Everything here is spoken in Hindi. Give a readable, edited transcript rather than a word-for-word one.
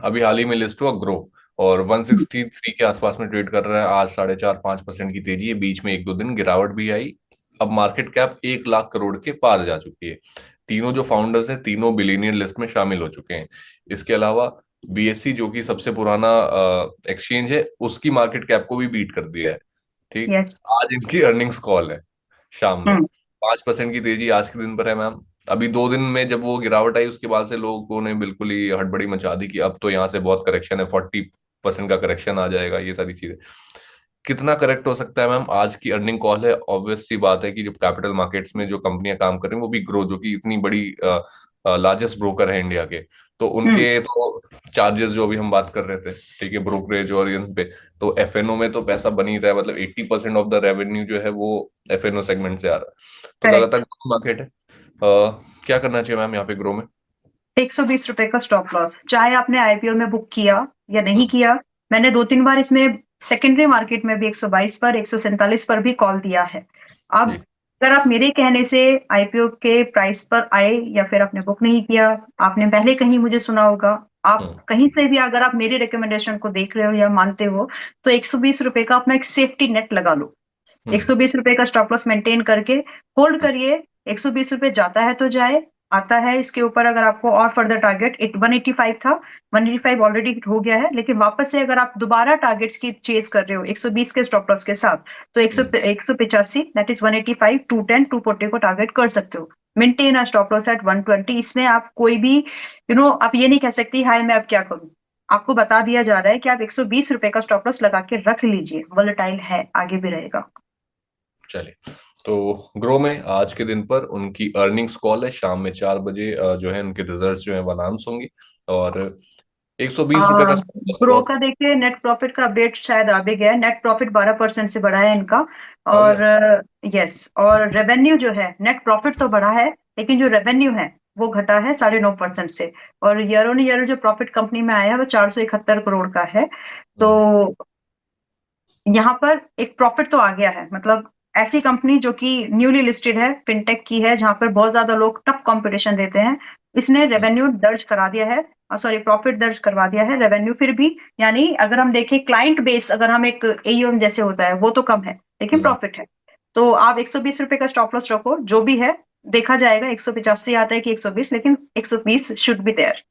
अभी हाल ही में लिस्ट हुआ ग्रो, और 163 के आसपास में ट्रेड कर रहा है। आज 4.5-5% की तेजी है, बीच में एक दो दिन गिरावट भी आई। अब मार्केट कैप 1 लाख करोड़ के पार जा चुकी है। तीनों जो फाउंडर्स हैं तीनों बिलियनियर लिस्ट में शामिल हो चुके हैं। इसके अलावा बीएससी जो कि सबसे पुराना एक्सचेंज है, उसकी मार्केट कैप को भी बीट कर दिया है। ठीक। यस। आज इनकी अर्निंग्स कॉल है शाम में। हम्म। 5% की तेजी आज के दिन पर है मैम। अभी 2 दिन में जब वो गिरावट आई उसके बाद से लोगों ने बिल्कुल ही हड़बड़ी मचा दी कि अब तो यहाँ से बहुत करेक्शन है, 40% का करेक्शन आ जाएगा, ये सारी चीजें। कितना करेक्ट हो सकता है मैम? आज की अर्निंग कॉल है, ऑब्वियस सी बात है कि जो कैपिटल मार्केट्स में जो कंपनियां काम कर रही हैं वो भी ग्रो, जो कि इतनी बड़ी लार्जेस्ट ब्रोकर है इंडिया के, तो हम्म। उनके तो चार्जेस जो अभी हम बात कर रहे थे, ठीक है, ब्रोकरेज और इन पे, तो एफएनओ में तो पैसा बन ही रहा है। मतलब 80% ऑफ द रेवेन्यू जो है वो एफएनओ सेगमेंट से आ रहा है। तो करेक्ट। लगातार मार्केट है। क्या करना चाहिए मैम यहाँ पे ग्रो में? 120 रुपए का स्टॉप लॉस, चाहे आपने आईपीओ में बुक किया या नहीं हम्म, किया। मैंने 2-3 बार इसमें सेकेंडरी मार्केट में भी 122 पर, 147 पर भी कॉल दिया है। अब जी। अगर आप मेरे कहने से आईपीओ के प्राइस पर आए या फिर आपने बुक नहीं किया, आपने पहले कहीं मुझे सुना होगा, आप हम्म। कहीं से भी अगर आप मेरे रिकमेंडेशन को देख रहे हो या मानते हो, तो 120 रुपए का अपना एक सेफ्टी नेट लगा लो। एक हम्म। सौ बीस रुपए का स्टॉप लॉस मेंटेन करके होल्ड करिए। 120 रुपए जाता है तो जाए, आता है इसके ऊपर अगर आपको और फर्दर टारगेट 185 था, 185 ऑलरेडी हिट हो गया है, लेकिन वापस से अगर आप दोबारा टारगेट्स की चेज कर रहे हो 120 के स्टॉप लॉस के साथ, तो 100 हम्म। 185 दैट इज 185, 210, 240 को टारगेट कर सकते हो। Maintain a stop loss at 120। इसमें आप कोई भी आप ये नहीं कह सकती हाय मैं अब क्या करूं। आपको बता दिया जा रहा है कि आप 120 रुपए का स्टॉप लॉस लगा के रख लीजिए, वोलेटाइल है, आगे भी रहेगा। चलिए, तो ग्रो में आज के दिन पर उनकी अर्निंग्स कॉल है शाम में 4 बजे, जो है उनके रिजल्ट्स जो है वो अनाउंस होंगे। और 120 रुपए का stop loss ग्रो बहुत का देखिए, नेट प्रॉफिट का अपडेट शायद आ भी गया है। नेट प्रॉफिट 12% से बढ़ा है इनका। आ और गया। यस, और रेवेन्यू जो है, नेट प्रॉफिट तो बढ़ा है, लेकिन जो रेवेन्यू है वो घटा है 9.5% से। और ईयर ऑन ईयर जो प्रॉफिट कंपनी में आया है वो 471 करोड़ का है। तो हम्म। यहाँ पर एक प्रॉफिट तो आ गया है। मतलब ऐसी कंपनी जो कि न्यूली लिस्टेड है, फिनटेक की है, जहां पर बहुत ज्यादा लोग टफ कंपटीशन देते हैं, इसने हम्म। रेवेन्यू दर्ज करा दिया है, सॉरी प्रॉफिट दर्ज करवा दिया है। रेवेन्यू फिर भी, यानी अगर हम देखें क्लाइंट बेस, अगर हम एक एयूएम जैसे होता है वो तो कम है, लेकिन हम्म। प्रॉफिट है। तो आप 120 रुपए का स्टॉप लॉस रखो, जो भी है देखा जाएगा, 185 आता है कि 120, लेकिन 120 शुड बी देयर।